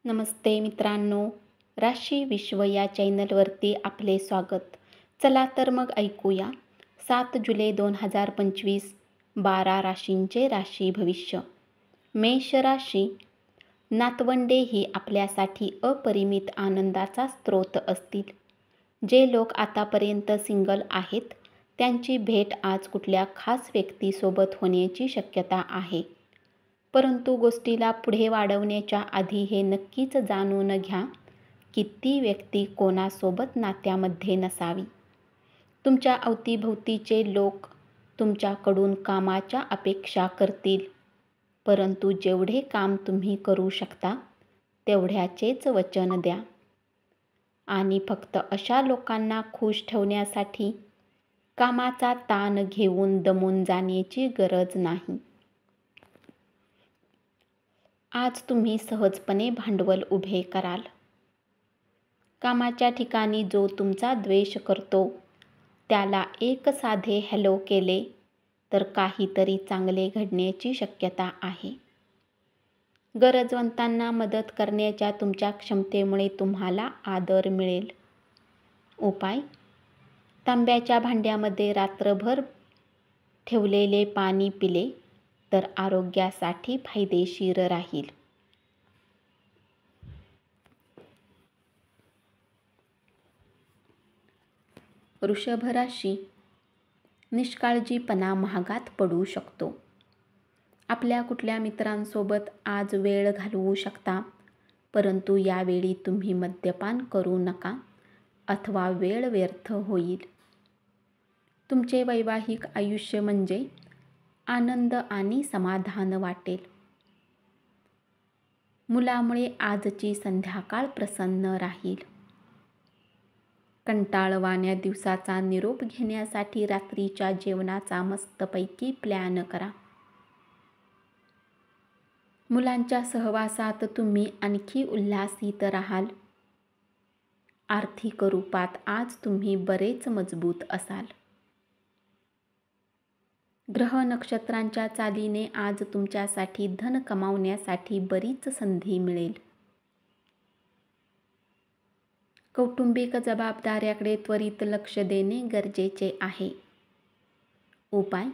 नमस्ते मित्रांनो, राशी विश्व या चॅनलवरती आपले स्वागत. चला तर मग ऐकूया 7 जुलै 2025 12 राशींचे राशी भविष्य. मेष राशी. नातवंडे ही आपल्यासाठी अपरिमित आनंदाचा स्रोत असतील. जे लोक आतापर्यंत सिंगल आहेत त्यांची भेट आज कुठल्या खास व्यक्तीसोबत होण्याची शक्यता आहे. परंतु गोष्टीला पुढे वाढवण्याच्या आधी हे नक्कीच जाणून घ्या की ती व्यक्ती कोणासोबत नात्यामध्ये नसावी. तुमच्या अवतीभोवतीचे लोक तुमच्याकडून कामाच्या अपेक्षा करतील, परंतु जेवढे काम तुम्ही करू शकता तेवढ्याचेच वचन द्या. आणि फक्त अशा लोकांना खुश ठेवण्यासाठी कामाचा ताण घेऊन दमून जाण्याची गरज नाही. आज तुम्ही सहजपणे भांडवल उभे कराल. कामाच्या ठिकाणी जो तुमचा द्वेष करतो त्याला एक साधे हॅलो केले तर काहीतरी चांगले घडण्याची शक्यता आहे. गरजवंतांना मदत करण्याच्या तुमच्या क्षमतेमुळे तुम्हाला आदर मिळेल. उपाय: तांब्याच्या भांड्यामध्ये रात्रभर ठेवलेले पाणी पिले तर आरोग्यासाठी फायदेशीर राहील. वृषभ राशी. निष्काळजीपणा महागात पडू शकतो. आपल्या कुठल्या मित्रांसोबत आज वेळ घालवू शकता, परंतु यावेळी तुम्ही मद्यपान करू नका अथवा वेळ व्यर्थ होईल. तुमचे वैवाहिक आयुष्य म्हणजे आनंद आणि समाधान वाटेल. मुलामुळे आजची संध्याकाळ प्रसन्न राहील. कंटाळवाण्या दिवसाचा निरोप घेण्यासाठी रात्रीच्या जेवणाचा मस्तपैकी प्लॅन करा. मुलांच्या सहवासात तुम्ही आणखी उल्हासित राहाल. आर्थिक रूपात आज तुम्ही बरेच मजबूत असाल. ग्रह नक्षत्रांच्या चालीने आज तुमच्यासाठी धन कमावण्यासाठी बरीच संधी मिळेल. कौटुंबिक जबाबदाऱ्याकडे त्वरित लक्ष देणे गरजेचे आहे. उपाय: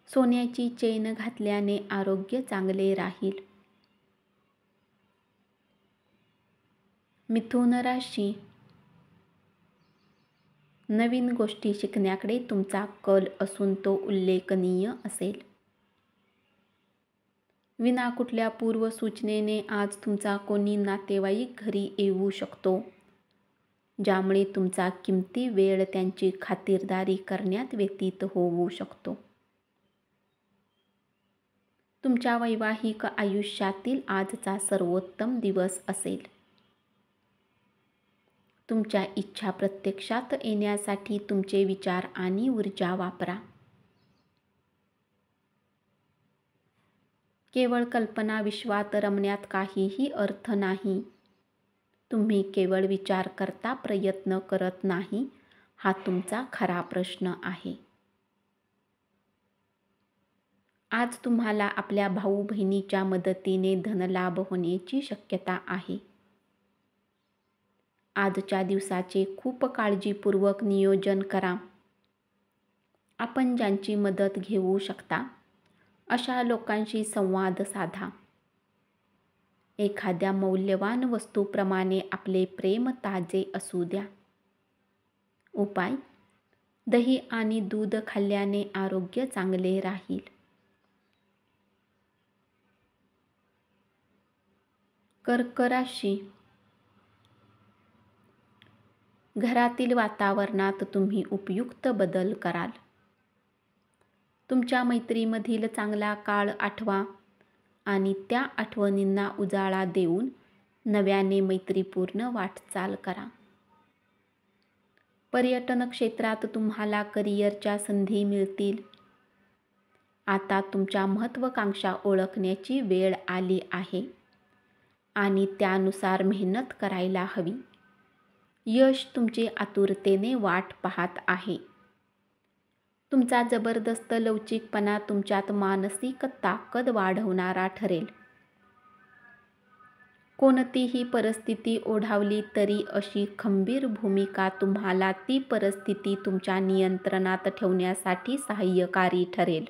सोन्याची चेन घातल्याने आरोग्य चांगले राहील. मिथुन राशी. नवीन गोष्टी शिकण्याकडे तुमचा कल असून तो उल्लेखनीय असेल. विना कुठल्या पूर्वसूचनेने आज तुमचा कोणी नातेवाईक घरी येऊ शकतो, ज्यामुळे तुमचा किमती वेळ त्यांची खातिरदारी करण्यात व्यतीत होऊ शकतो. तुमच्या वैवाहिक आयुष्यातील आजचा सर्वोत्तम दिवस असेल. तुमच्या इच्छा प्रत्यक्षात येण्यासाठी तुमचे विचार आणि ऊर्जा वापरा. केवळ कल्पना विश्वात रमण्यात काहीही अर्थ नाही. तुम्ही केवळ विचार करता प्रयत्न करत नाही, हा तुमचा खरा प्रश्न आहे. आज तुम्हाला आपल्या भाऊ बहिणीच्या मदतीने धनलाभ होण्याची शक्यता आहे. आजच्या दिवसाचे खूप काळजीपूर्वक नियोजन करा. आपण ज्यांची मदत घेऊ शकता अशा लोकांशी संवाद साधा. एखाद्या मौल्यवान वस्तूप्रमाणे आपले प्रेम ताजे असू द्या. उपाय: दही आणि दूध खाल्ल्याने आरोग्य चांगले राहील. कर्क राशी. घरातील वातावरणात तुम्ही उपयुक्त बदल कराल. तुमच्या मैत्रीमधील चांगला काळ आठवा आणि त्या आठवणींना उजाळा देऊन नव्याने मैत्रीपूर्ण वाटचाल करा. पर्यटन क्षेत्रात तुम्हाला करिअरच्या संधी मिळतील. आता तुमच्या महत्त्वाकांक्षा ओळखण्याची वेळ आली आहे आणि त्यानुसार मेहनत करायला हवी. यश तुमची आतुरतेने वाट पाहत आहे. तुमचा जबरदस्त लवचिकपणा तुमच्यात मानसिक ताकद वाढवणारा ठरेल. कोणतीही परिस्थिती ओढावली तरी अशी खंबीर भूमिका तुम्हाला ती परिस्थिती तुमच्या नियंत्रणात ठेवण्यासाठी सहाय्यकारी ठरेल.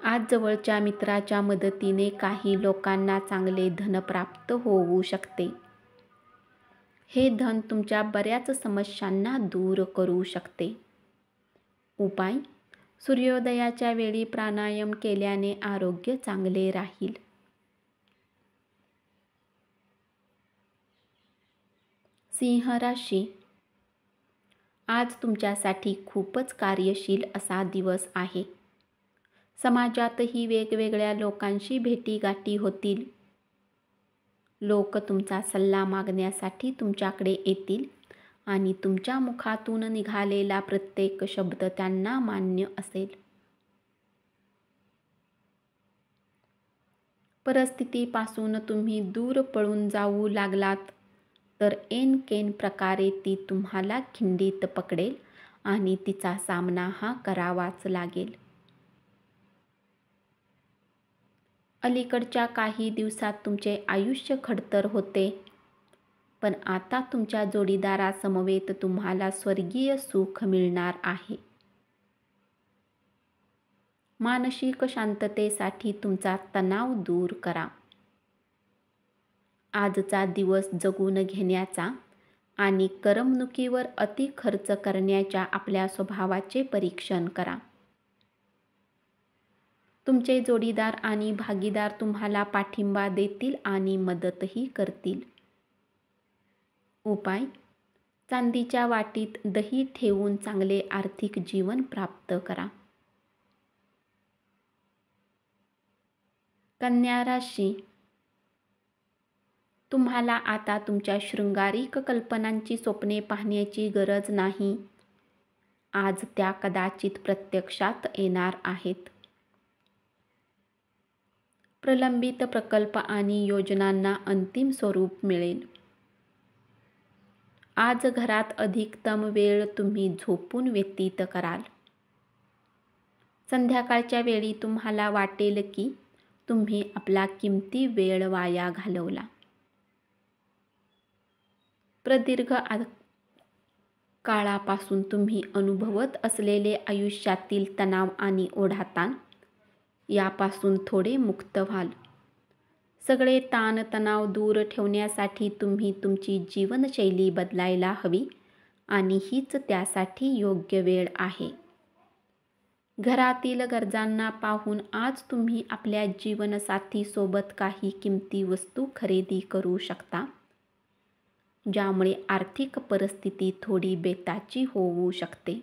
आज जवळच्या मित्राच्या मदतीने काही लोकांना चांगले धन प्राप्त होऊ शकते. हे धन तुमच्या बऱ्याच समस्यांना दूर करू शकते. उपाय: सूर्योदयाच्या वेळी प्राणायाम केल्याने आरोग्य चांगले राहील. सिंह राशी, आज तुमच्यासाठी खूपच कार्यशील असा दिवस आहे. समाजातही वेगवेगळ्या लोकांशी भेटीगाठी होतील. लोक तुमचा सल्ला मागण्यासाठी तुमच्याकडे येतील आणि तुमच्या मुखातून निघालेला प्रत्येक शब्द त्यांना मान्य असेल. परिस्थितीपासून तुम्ही दूर पळून जाऊ लागलात तर ऐनकेन प्रकारे ती तुम्हाला खिंडीत पकडेल आणि तिचा सामना हा करावाच लागेल. अलीकडच्या काही दिवसात तुमचे आयुष्य खडतर होते, पण आता तुमच्या जोडीदारासमवेत तुम्हाला स्वर्गीय सुख मिळणार आहे. मानसिक शांततेसाठी तुमचा तणाव दूर करा. आजचा दिवस जगून घेण्याचा आणि करमणुकीवर अति खर्च करण्याच्या आपल्या स्वभावाचे परीक्षण करा. तुमचे जोडीदार आणि भागीदार तुम्हाला पाठिंबा देतील आणि मदतही करतील. उपाय: चांदीच्या वाटीत दही ठेवून चांगले आर्थिक जीवन प्राप्त करा. कन्या राशी, तुम्हाला आता तुमच्या शृंगारिक कल्पनांची स्वप्ने पाहण्याची गरज नाही. आज त्या कदाचित प्रत्यक्षात येणार आहेत. प्रलंबित प्रकल्प आणि योजनांना अंतिम स्वरूप मिळेल. आज घरात अधिकतम वेळ तुम्ही झोपून व्यतीत कराल. संध्याकाळच्या वेळी तुम्हाला वाटेल की तुम्ही आपला किमती वेळ वाया घालवला. प्रदीर्घ काळापासून तुम्ही अनुभवत असलेले आयुष्यातील तणाव आणि ओढाताण यापासून थोडे मुक्त व्हाल. सगळे ताणतणाव दूर ठेवण्यासाठी तुम्ही तुमची जीवनशैली बदलायला हवी आणि हीच त्यासाठी योग्य वेळ आहे. घरातील गरजांना पाहून आज तुम्ही आपल्या जीवनसाथीसोबत काही किमती वस्तू खरेदी करू शकता, ज्यामुळे आर्थिक परिस्थिती थोडी बेताची होऊ शकते.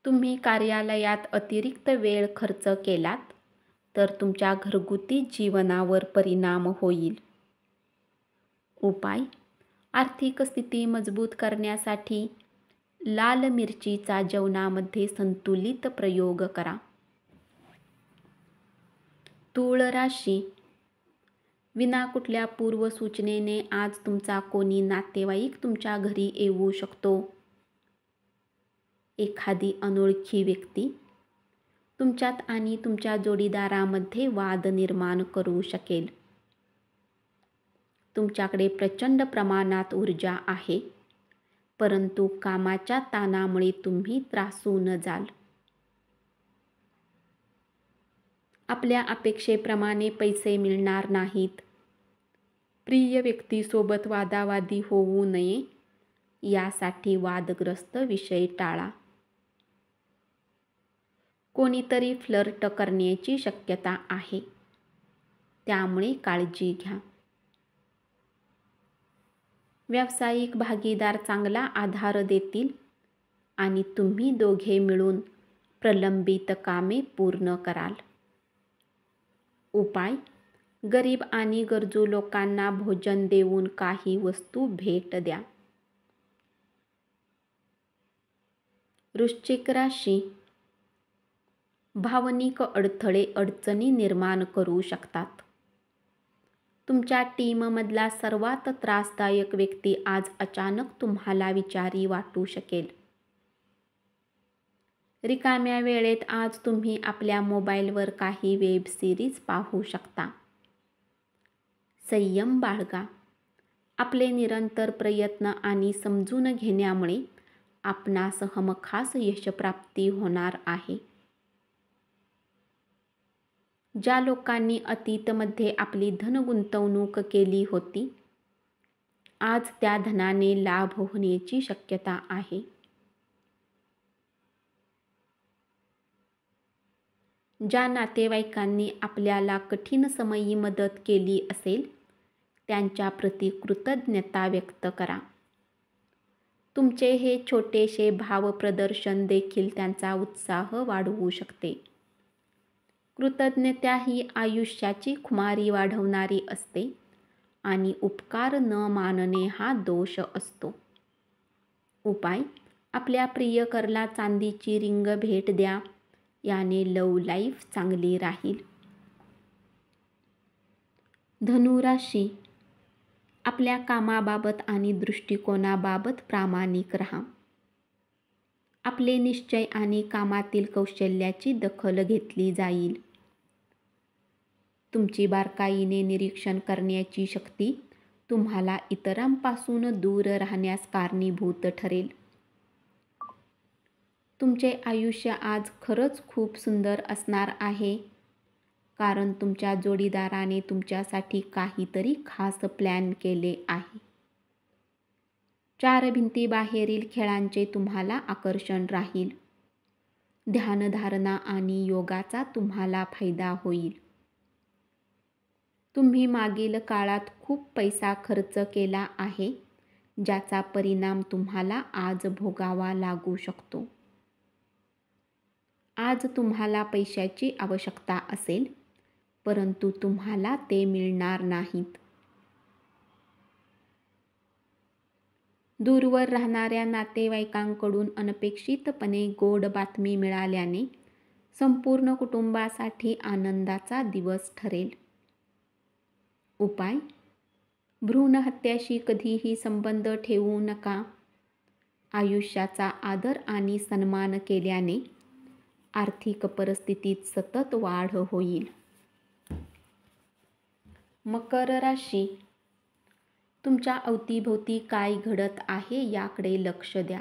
तुम्ही कार्यालयात अतिरिक्त वेळ खर्च केलात तर तुमच्या घरगुती जीवनावर परिणाम होईल. उपाय: आर्थिक स्थिती मजबूत करण्यासाठी लाल मिरचीचा जेवणामध्ये संतुलित प्रयोग करा. तूळ राशी, विना कुठल्या पूर्वसूचनेने आज तुमचा कोणी नातेवाईक तुमच्या घरी येऊ शकतो. एखादी अनोळखी व्यक्ती तुमच्यात आणि तुमच्या जोडीदारामध्ये वाद निर्माण करू शकेल. तुमच्याकडे प्रचंड प्रमाणात ऊर्जा आहे, परंतु कामाच्या ताणामुळे तुम्ही त्रासून जाल. आपल्या अपेक्षेप्रमाणे पैसे मिळणार नाहीत. प्रिय व्यक्तीसोबत वादावादी होऊ नये यासाठी वादग्रस्त विषय टाळा. कोणीतरी फ्लर्ट करण्याची शक्यता आहे, त्यामुळे काळजी घ्या. व्यावसायिक भागीदार चांगला आधार देतील आणि तुम्ही दोघे मिळून प्रलंबित कामे पूर्ण कराल. उपाय: गरीब आणि गरजू लोकांना भोजन देऊन काही वस्तू भेट द्या. वृश्चिक राशी, भावनिक अडथळे अडचणी निर्माण करू शकतात. तुमच्या टीममधला सर्वात त्रासदायक व्यक्ती आज अचानक तुम्हाला विचारी वाटू शकेल. रिकाम्या वेळेत आज तुम्ही आपल्या मोबाईलवर काही वेब सिरीज पाहू शकता. संयम बाळगा. आपले निरंतर प्रयत्न आणि समजून घेण्यामुळे आपणास हमखास यशप्राप्ती होणार आहे. ज्या लोकांनी अतीतमध्ये आपली धन गुंतवणूक केली होती, आज त्या धनाने लाभ होण्याची शक्यता आहे. ज्या नातेवाईकांनी आपल्याला कठीण समयी मदत केली असेल, त्यांच्या प्रति कृतज्ञता व्यक्त करा. तुमचे हे छोटेसे भावप्रदर्शन देखील त्यांचा उत्साह वाढवू शकते. कृतज्ञता ही आयुष्याची खुमारी वाढवणारी असते आणि उपकार न मानणे हा दोष असतो. उपाय: आपल्या प्रियकराला चांदीची रिंग भेट द्या. याने लव्ह लाईफ चांगली राहील. धनु राशी. आपल्या कामाबाबत आणि दृष्टिकोनाबाबत प्रामाणिक राहा. आपले निश्चय आणि कामातील कौशल्याची दखल घेतली जाईल. तुमची बारकाईने निरीक्षण करण्याची शक्ती तुम्हाला इतरांपासून दूर राहण्यास कारणीभूत ठरेल. तुमचे आयुष्य आज खरंच खूप सुंदर असणार आहे, कारण तुमच्या जोडीदाराने तुमच्यासाठी काहीतरी खास प्लॅन केले आहे. 4 भिंतीबाहेरील खेळांचे तुम्हाला आकर्षण राहील. ध्यानधारणा आणि योगाचा तुम्हाला फायदा होईल. तुम्ही मागील काळात खूप पैसा खर्च केला आहे, ज्याचा परिणाम तुम्हाला आज भोगावा लागू शकतो. आज तुम्हाला पैशाची आवश्यकता असेल, परंतु तुम्हाला ते मिळणार नाहीत. दूरवर राहणाऱ्या नातेवाईकांकडून अनपेक्षितपणे गोड बातमी मिळाल्याने संपूर्ण कुटुंबासाठी आनंदाचा दिवस ठरेल. उपाय: भ्रूणहत्याशी कधीही संबंध ठेवू नका. आयुष्याचा आदर आणि सन्मान केल्याने आर्थिक परिस्थितीत सतत वाढ होईल. मकर राशी. तुमच्या अवतीभोवती काय घडत आहे याकडे लक्ष द्या.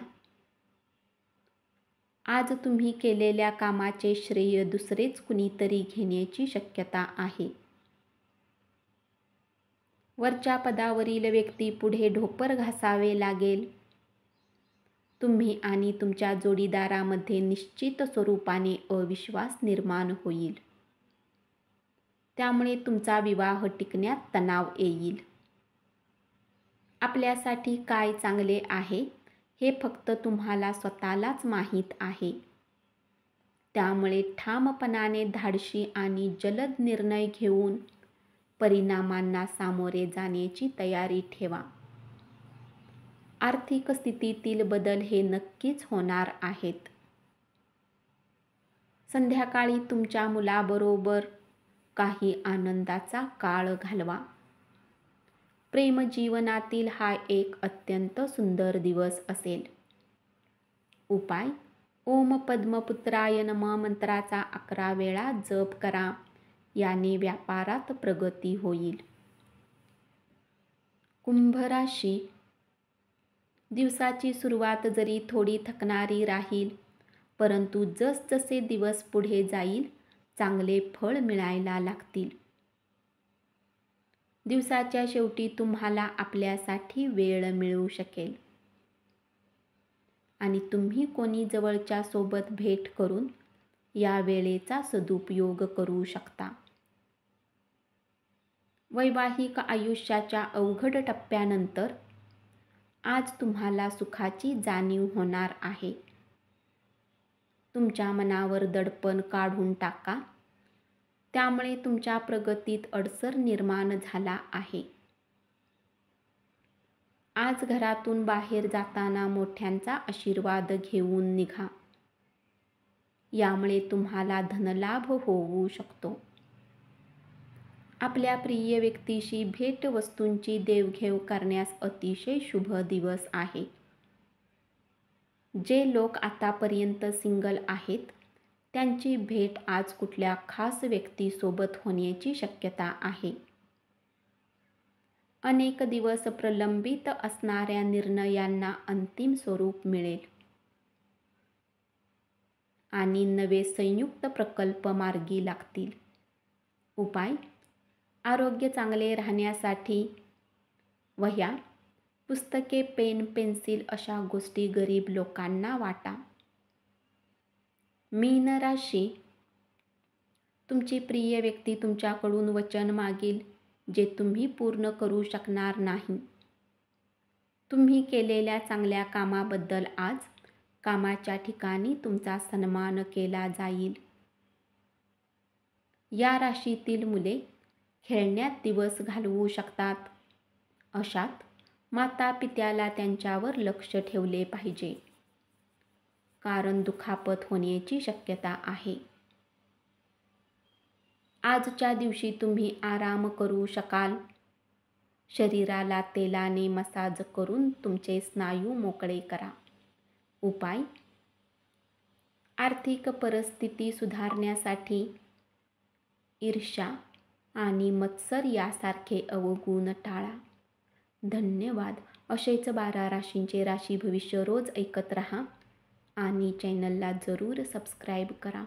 आज तुम्ही केलेल्या कामाचे श्रेय दुसरेच कुणीतरी घेण्याची शक्यता आहे. वरच्या पदावरील व्यक्ती पुढे ढोपर घासावे लागेल. तुम्ही आणि तुमच्या जोडीदारामध्ये निश्चित स्वरूपाने अविश्वास निर्माण होईल. त्यामुळे तुमचा विवाह टिकण्यात तणाव येईल. आपल्यासाठी काय चांगले आहे हे फक्त तुम्हाला स्वतःलाच माहीत आहे. त्यामुळे ठामपणाने धाडसी आणि जलद निर्णय घेऊन परिणामांना सामोरे जाण्याची तयारी ठेवा. आर्थिक स्थितीतील बदल हे नक्कीच होणार आहेत. संध्याकाळी तुमच्या मुलाबरोबर काही आनंदाचा काळ घालवा. प्रेमजीवनातील हा एक अत्यंत सुंदर दिवस असेल. उपाय: ओम पद्मपुत्राय नमः मंत्राचा 11 वेळा जप करा. याने व्यापारात प्रगती होईल. कुंभ राशी. दिवसाची सुरुवात जरी थोडी थकणारी राहील, परंतु जसजसे दिवस पुढे जाईल चांगले फळ मिळायला लागतील. दिवसाच्या शेवटी तुम्हाला आपल्यासाठी वेळ मिळू शकेल आणि तुम्ही कोणी जवळच्या सोबत भेट करून या वेळेचा सदुपयोग करू शकता. वैवाहिक आयुष्याच्या अवघड टप्प्यानंतर आज तुम्हाला सुखाची जाणीव होणार आहे. तुमच्या मनावर दडपण काढून टाका. त्यामुळे तुमच्या प्रगतीत अडसर निर्माण झाला आहे. आज घरातून बाहेर जाताना मोठ्यांचा आशीर्वाद घेऊन निघा. यामुळे तुम्हाला धनलाभ होऊ शकतो. आपल्या प्रिय व्यक्तीशी भेटवस्तूंची देवघेव करण्यास अतिशय शुभ दिवस आहे. जे लोक आतापर्यंत सिंगल आहेत त्यांची भेट आज कुठल्या खास व्यक्तीसोबत होण्याची शक्यता आहे. अनेक दिवस प्रलंबित असणाऱ्या निर्णयांना अंतिम स्वरूप मिळेल आणि नवे संयुक्त प्रकल्प मार्गी लागतील. उपाय: आरोग्य चांगले राहण्यासाठी वह्या, पुस्तके, पेन, पेन्सिल अशा गोष्टी गरीब लोकांना वाटा. मीन राशी: तुमची प्रिय व्यक्ती तुमच्याकडून वचन मागेल जे तुम्ही पूर्ण करू शकणार नाही. तुम्ही केलेल्या चांगल्या कामाबद्दल आज कामाच्या ठिकाणी तुमचा सन्मान केला जाईल. या राशीतील मुले खेळण्यात दिवस घालवू शकतात. अशात मातापित्याला त्यांच्यावर लक्ष ठेवले पाहिजे, कारण दुखापत होण्याची शक्यता आहे. आजच्या दिवशी तुम्ही आराम करू शकाल. शरीराला तेलाने मसाज करून तुमचे स्नायू मोकळे करा. उपाय: आर्थिक परिस्थिती सुधारण्यासाठी ईर्ष्या आणि मत्सर यासारखे अवगुण टाळा. धन्यवाद. असेच 12 राशींचे राशी भविष्य रोज ऐकत रहा आणि चॅनलला जरूर सबस्क्राईब करा.